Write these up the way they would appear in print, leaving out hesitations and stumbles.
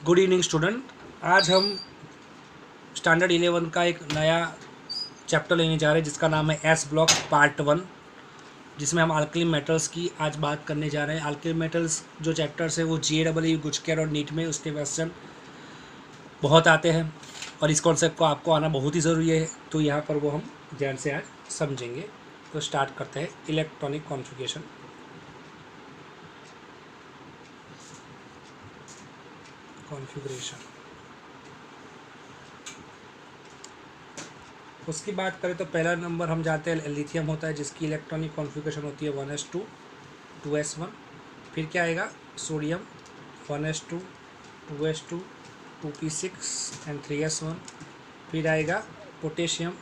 Good evening student. आज हम standard 11 का एक नया चैप्टर लेने जा रहे हैं जिसका नाम है एस ब्लॉक पार्ट 1, जिसमें हम अल्कली मेटल्स की आज बात करने जा रहे हैं। अल्कली मेटल्स जो चैप्टर्स है वो GAEE गुजकेर और नीट में उसके क्वेश्चन बहुत आते हैं और इस कॉन्सेप्ट को आपको आना बहुत ही ज़रूरी है, तो यहाँ पर वो हम ध्यान से आज समझेंगे। तो स्टार्ट करते हैं। Electronic configuration. उसकी बात करें तो पहला नंबर हम जाते हैं लिथियम होता है, जिसकी इलेक्ट्रॉनिक कॉन्फ़िगरेशन होती है 1s2 2s1। फिर क्या आएगा? Sodium 1s2 2s2 2p6 and 3s1। फिर आएगा potassium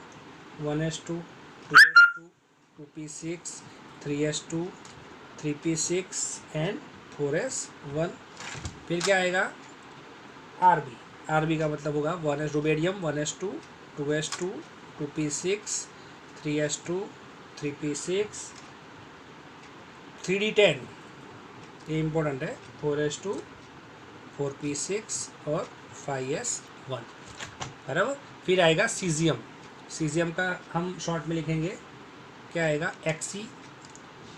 1s2 2s2 2p6 3s2 3p6 and 4s1। फिर क्या आएगा? आरबी का मतलब होगा 1s rubidium 1s2 2s2 2p6 3s2 3p6 3d10, ये इम्पोर्टेंट है, 4s2 4p6 और 5s1, बराबर। फिर आएगा सीजियम का हम शॉर्ट में लिखेंगे, क्या आएगा? Xe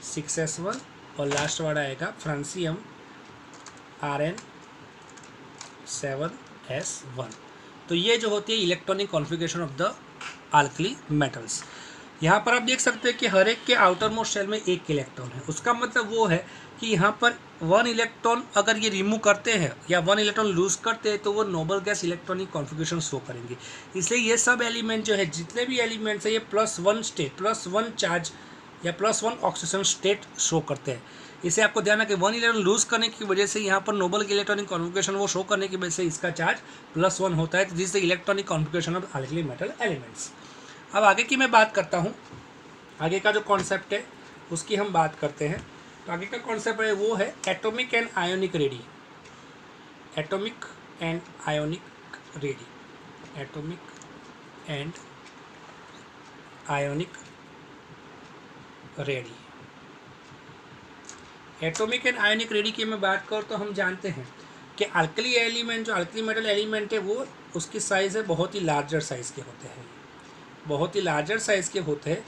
6s1 और लास्ट वाला आएगा फ्रांसियम Rn 7s1। तो ये जो होती है electronic configuration of the alkali metals. यहाँ पर आप देख सकते हैं कि हर एक के आउटर मोस्ट शेल में एक इलेक्ट्रॉन है। उसका मतलब वो है कि यहाँ पर 1 इलेक्ट्रॉन अगर ये रिमूव करते हैं या 1 इलेक्ट्रॉन लूज करते हैं तो वो noble gas electronic configuration show करेंगे। इसलिए ये सब एलिमेंट जो है, जितने भी एलिमेंट्स है, ये +1 स्टेट +1 चार्ज या +1 ऑक्सीजन स्टेट शो करते हैं। इसे आपको ध्यान है कि 1 इलेक्ट्रॉन लूज करने की वजह से यहाँ पर नोबल की इलेक्ट्रॉनिक कॉन्फ़िगरेशन वो शो करने की वजह से इसका चार्ज +1 होता है। This is the electronic configuration of alkali metal elements. अब आगे की मैं बात करता हूँ। आगे का जो कॉन्सेप्ट है उसकी हम बात करते हैं। तो आगे का कॉन्सेप्ट है वो है atomic and ionic ready. Atomic and ionic ready. Atomic and ionic ready. Atomic and ionic ready की मैं बात करूँ तो हम जानते हैं कि अल्कली एलिमेंट, जो अल्कली मेटल एलिमेंट है, वो उसकी साइज़ है बहुत ही लार्जर साइज़ के होते हैं, बहुत ही लार्जर साइज़ के होते हैं।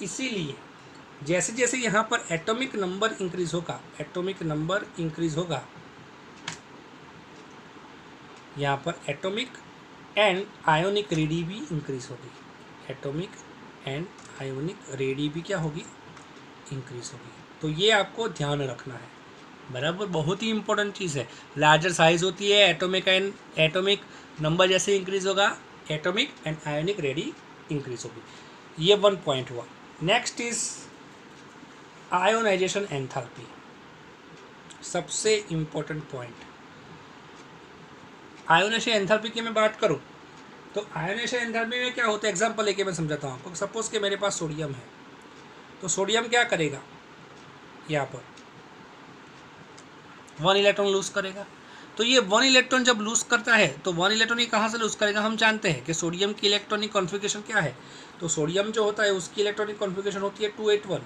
इसीलिए जैसे जैसे यहाँ पर एटॉमिक नंबर इंक्रीज होगा, एटॉमिक नंबर इंक्रीज होगा, यहाँ पर एटॉमिक एंड आयोनिक रेडी भी इंक्रीज होगी। एटॉमिक एंड आयोनिक रेडी भी क्या होगी? इंक्रीज होगी। तो ये आपको ध्यान रखना है, बराबर, बहुत ही इंपॉर्टेंट चीज़ है। लार्जर साइज होती है, एटॉमिक नंबर जैसे इंक्रीज होगा, atomic and ionic ready increase होगी। ये 1 पॉइंट हुआ। नेक्स्ट इज आयोनाइजेशन एंथैल्पी, सबसे इंपॉर्टेंट पॉइंट। आयोनाइजेशन एंथैल्पी की मैं बात करूं तो आयोनाइजेशन एंथैल्पी में क्या होता है, एग्जांपल लेके मैं समझाता हूं आपको। सपोज कि मेरे पास सोडियम है, तो सोडियम क्या करेगा? यहाँ पर 1 इलेक्ट्रॉन लूज करेगा। तो ये 1 इलेक्ट्रॉन जब लूज करता है तो 1 इलेक्ट्रॉन ये कहाँ से लूज करेगा? हम जानते हैं कि सोडियम की इलेक्ट्रॉनिक कॉन्फ़िगरेशन क्या है। तो सोडियम जो होता है उसकी इलेक्ट्रॉनिक कॉन्फ़िगरेशन होती है 281।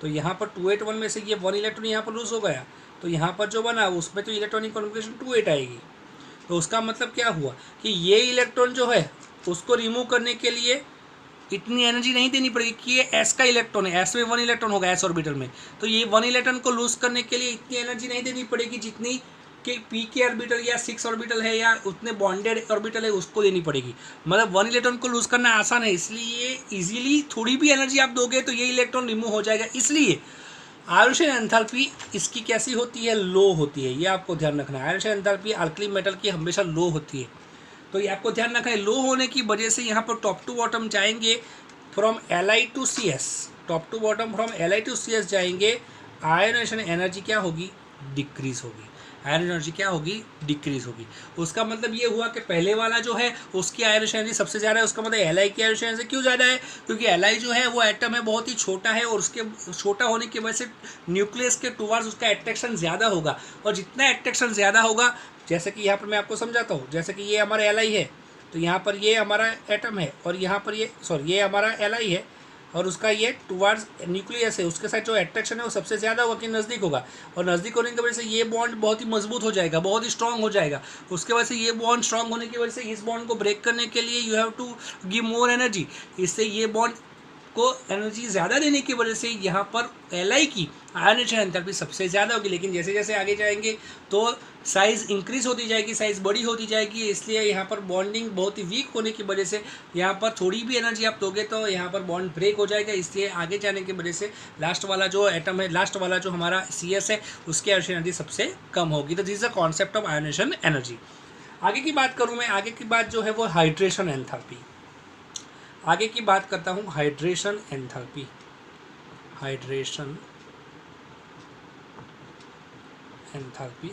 तो यहाँ पर 281 में से ये 1 इलेक्ट्रॉन यहाँ पर लूज हो गया, तो यहाँ पर जो बना उसमें तो इलेक्ट्रॉनिक कॉन्फ़िगरेशन 28 आएगी। तो उसका मतलब क्या हुआ कि ये इलेक्ट्रॉन जो है उसको रिमूव करने के लिए इतनी एनर्जी नहीं देनी पड़ेगी कि ये एस का इलेक्ट्रॉन है, एस में 1 इलेक्ट्रॉन होगा एस ऑर्बिटल में, तो ये 1 इलेक्ट्रॉन को लूज करने के लिए इतनी एनर्जी नहीं देनी पड़ेगी जितनी कि पी के ऑर्बिटल या 6 ऑर्बिटल है या उतने बॉन्डेड ऑर्बिटल है उसको देनी पड़ेगी। मतलब 1 इलेक्ट्रॉन को लूज करना आसान है, इसलिए इजीली थोड़ी भी एनर्जी आप दोगे तो ये इलेक्ट्रॉन रिमूव हो जाएगा। इसलिए आयोनाइजेशन एंथैल्पी इसकी कैसी होती है? लो होती है। ये आपको ध्यान रखना है। आयोनाइजेशन एंथैल्पी अल्कली मेटल की हमेशा लो होती है, तो ये आपको ध्यान रखना है। लो होने की वजह से यहाँ पर टॉप टू बॉटम जाएंगे from Li to Cs, top to bottom from Li to Cs जाएंगे। आयोनाइजेशन एनर्जी क्या होगी? डिक्रीज होगी। आयन एनर्जी क्या होगी? डिक्रीज होगी। उसका मतलब ये हुआ कि पहले वाला जो है उसकी आयोनाइजेशन एनर्जी सबसे ज़्यादा है। उसका मतलब Li की आयोनाइजेशन एनर्जी क्यों ज़्यादा है? क्योंकि Li जो है वो एटम है, बहुत ही छोटा है, और उसके छोटा होने की वजह से न्यूक्लियस के टुवर्ड्स उसका अट्रैक्शन ज़्यादा होगा, और जितना अट्रैक्शन ज़्यादा होगा, जैसे कि यहाँ पर मैं आपको समझाता हूँ, जैसे कि ये हमारा Li है, तो यहाँ पर ये हमारा एटम है, और यहाँ पर ये हमारा Li है, और उसका ये टुवार्ड्स न्यूक्लियस है, उसके साथ जो अट्रैक्शन है वो सबसे ज़्यादा होगा कि नज़दीक होगा, और नज़दीक होने की वजह से ये बॉन्ड बहुत ही मजबूत हो जाएगा, बहुत ही स्ट्रांग हो जाएगा। उसके वजह से ये बॉन्ड स्ट्रांग होने की वजह से इस बॉन्ड को ब्रेक करने के लिए you have to give more energy. इससे ये बॉन्ड को एनर्जी ज़्यादा देने की वजह से यहाँ पर Li की आयनाइजेशन एंथैल्पी सबसे ज़्यादा होगी। लेकिन जैसे जैसे आगे जाएंगे तो साइज़ इंक्रीज होती जाएगी, साइज़ बड़ी होती जाएगी, इसलिए यहाँ पर बॉन्डिंग बहुत ही वीक होने की वजह से यहाँ पर थोड़ी भी एनर्जी आप दोगे तो यहाँ पर बॉन्ड ब्रेक हो जाएगा। इसलिए आगे जाने की वजह से लास्ट वाला जो एटम है, लास्ट वाला जो हमारा CS है, उसकी आयनाइजेशन एनर्जी सबसे कम होगी। तो this is the concept of ionisation energy. आगे की बात करूँ मैं, आगे की बात जो है वो हाइड्रेशन एंथैल्पी। आगे की बात करता हूँ हाइड्रेशन एंथैल्पी। हाइड्रेशन एंथैल्पी,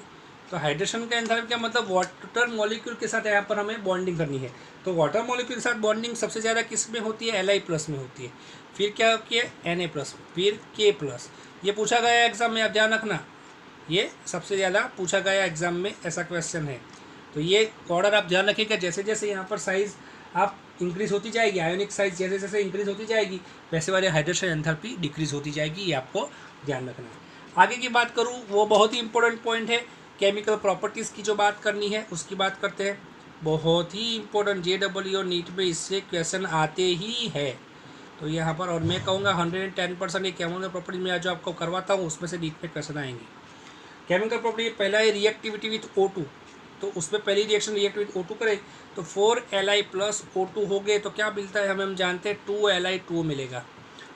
तो हाइड्रेशन का एंथैल्पी क्या मतलब, वाटर मॉलिक्यूल के साथ यहाँ पर हमें बॉन्डिंग करनी है। तो वाटर मॉलिक्यूल के साथ बॉन्डिंग सबसे ज़्यादा किस में होती है, Li+ में होती है। फिर क्या होती है, Na+, फिर K+। ये पूछा गया एग्जाम में, आप ध्यान रखना, ये सबसे ज़्यादा पूछा गया एग्जाम में ऐसा क्वेश्चन है। तो ये ऑर्डर आप ध्यान रखिएगा, जैसे जैसे यहाँ पर साइज़ आप इंक्रीज होती जाएगी, आयोनिक साइज जैसे जैसे इंक्रीज होती जाएगी वैसे वाले हाइड्रेशन एंथैल्पी डिक्रीज होती जाएगी, ये आपको ध्यान रखना है। आगे की बात करूँ, वो बहुत ही इंपॉर्टेंट पॉइंट है, केमिकल प्रॉपर्टीज़ की जो बात करनी है उसकी बात करते हैं। बहुत ही इंपॉर्टेंट, JEE और नीट में इससे क्वेश्चन आते ही है। तो यहाँ पर, और मैं कहूँगा 110% ये केमिकल प्रॉपर्टी में जो आपको करवाता हूँ उसमें से नीट में क्वेश्चन आएंगे। केमिकल प्रॉपर्टी पहला है रिएक्टिविटी विथ O2, तो उसमें पहली रिएक्शन रिएक्ट विथ O2 करें तो 4Li+ O2 हो गए तो क्या मिलता है हमें, हम जानते हैं 2Li2 मिलेगा।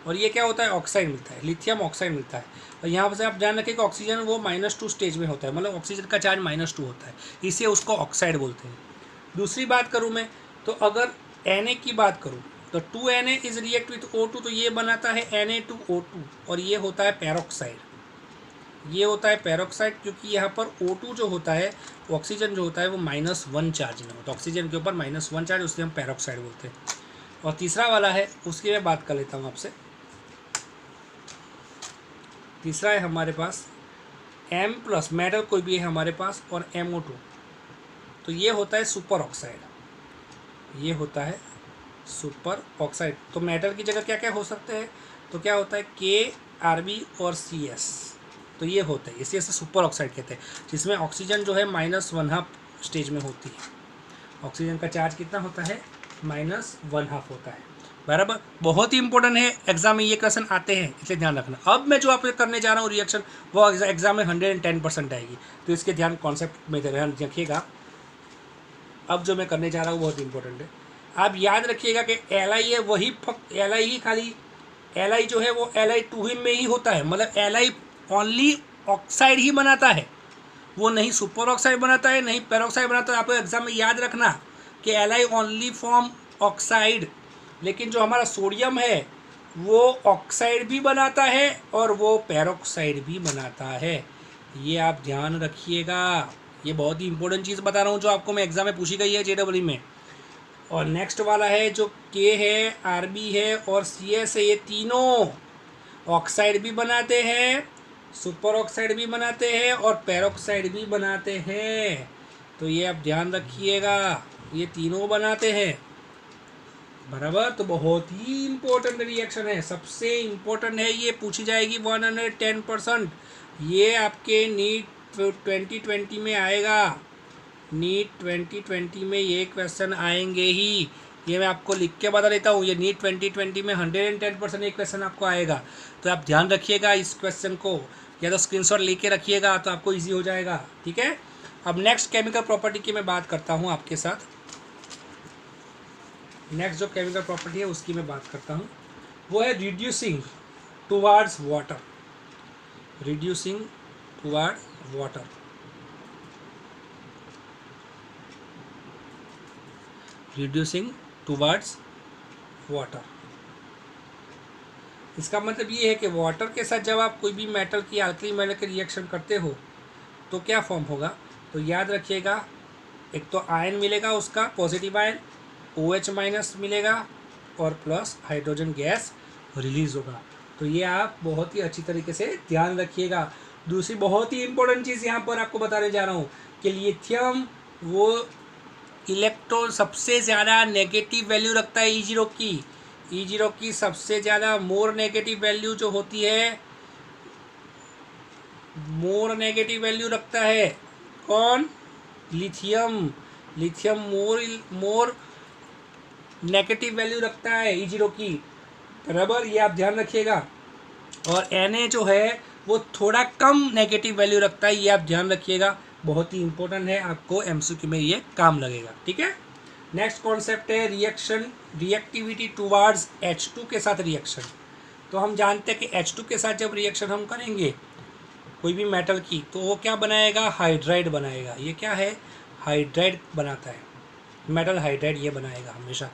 और ये क्या होता है, ऑक्साइड मिलता है, लिथियम ऑक्साइड मिलता है। और यहाँ से आप ध्यान रखें कि ऑक्सीजन वो -2 स्टेज में होता है, मतलब ऑक्सीजन का चार्ज -2 होता है, इसलिए उसको ऑक्साइड बोलते हैं। दूसरी बात करूँ मैं, तो अगर Na की बात करूँ तो 2Na is react with O2, तो ये बनाता है Na2O2, और ये होता है पैरोक्साइड। ये होता है पैरोक्साइड, क्योंकि यहाँ पर O2 जो होता है, ऑक्सीजन जो होता है वो -1 चार्ज में होता है, ऑक्सीजन के ऊपर -1 चार्ज, उसलिए हम पैरोक्साइड बोलते हैं। और तीसरा वाला है, उसकी मैं बात कर लेता हूँ आपसे। तीसरा है हमारे पास M+, मेटल कोई भी है हमारे पास, और MO2, तो ये होता है सुपर ऑक्साइड, ये होता है सुपर ऑक्साइड। तो मेटल की जगह क्या क्या हो सकते हैं, तो क्या होता है K, Rb और CS, तो ये होता है, इसी से सुपर ऑक्साइड कहते हैं, जिसमें ऑक्सीजन जो है -1/2 स्टेज में होती है। ऑक्सीजन का चार्ज कितना होता है, -1/2 होता है, बराबर। बहुत ही इंपॉर्टेंट है, एग्जाम में ये क्वेश्चन आते हैं, इसलिए ध्यान रखना। अब मैं जो आप करने जा रहा हूँ रिएक्शन, वो एग्जाम में 110% आएगी, तो इसके ध्यान कॉन्सेप्ट में ध्यान रखिएगा। अब जो मैं करने जा रहा हूँ बहुत इंपॉर्टेंट है, आप याद रखिएगा कि Li है वही Li ही, खाली Li जो है वो Li2 में ही होता है, मतलब Li ओनली ऑक्साइड ही बनाता है, वो नहीं सुपर ऑक्साइड बनाता है, नहीं पेरोक्साइड बनाता है। आपको एग्जाम में याद रखना कि Li ओनली फॉर्म ऑक्साइड, लेकिन जो हमारा सोडियम है वो ऑक्साइड भी बनाता है और वो पेरोक्साइड भी बनाता है, ये आप ध्यान रखिएगा। ये बहुत ही इंपॉर्टेंट चीज़ बता रहा हूँ जो आपको मैं एग्जाम में पूछी गई है JEE में। और नेक्स्ट वाला है जो K है, Rb है और CS है, ये तीनों ऑक्साइड भी बनाते हैं, सुपर ऑक्साइड भी बनाते हैं और पेरोक्साइड भी बनाते हैं, तो ये आप ध्यान रखिएगा, ये तीनों बनाते हैं, बराबर। तो बहुत ही इम्पोर्टेंट रिएक्शन है, सबसे इम्पोर्टेंट है, ये पूछी जाएगी 110%। ये आपके नीट 2020 में आएगा, नीट 2020 में ये क्वेश्चन आएंगे ही, ये मैं आपको लिख के बता देता हूँ। ये नीट 2020 में 110% ये क्वेश्चन आपको आएगा, तो आप ध्यान रखिएगा इस क्वेश्चन को, या तो स्क्रीनशॉट लेके रखिएगा तो आपको इजी हो जाएगा, ठीक है। अब नेक्स्ट केमिकल प्रॉपर्टी की मैं बात करता हूँ आपके साथ। नेक्स्ट जो केमिकल प्रॉपर्टी है उसकी मैं बात करता हूँ, वो है reducing towards water, reducing toward water. Reducing towards water, इसका मतलब ये है कि वाटर के साथ जब आप कोई भी मेटल की अल्कली मेटल के रिएक्शन करते हो तो क्या फॉर्म होगा, तो याद रखिएगा, एक तो आयन मिलेगा उसका पॉजिटिव आयन OH- मिलेगा और प्लस हाइड्रोजन गैस रिलीज होगा, तो ये आप बहुत ही अच्छी तरीके से ध्यान रखिएगा। दूसरी बहुत ही इंपॉर्टेंट चीज़ यहाँ पर आपको बताने जा रहा हूँ कि लिथियम वो इलेक्ट्रॉन सबसे ज़्यादा नेगेटिव वैल्यू रखता है E0 की, E0 की सबसे ज़्यादा मोर नेगेटिव वैल्यू जो होती है, मोर नेगेटिव वैल्यू रखता है कौन? Lithium. Lithium more negative value रखता है E0 की, बराबर, ये आप ध्यान रखिएगा। और Na जो है वो थोड़ा कम नेगेटिव वैल्यू रखता है, ये आप ध्यान रखिएगा, बहुत ही इंपॉर्टेंट है, आपको MCQ में ये काम लगेगा, ठीक है। नेक्स्ट कॉन्सेप्ट है रिएक्टिविटी टुवार्ड्स H2 के साथ रिएक्शन। तो हम जानते हैं कि H2 के साथ जब रिएक्शन हम करेंगे कोई भी मेटल की, तो वो क्या बनाएगा? हाइड्राइड बनाएगा। ये क्या है? हाइड्राइड बनाता है, मेटल हाइड्राइड ये बनाएगा हमेशा।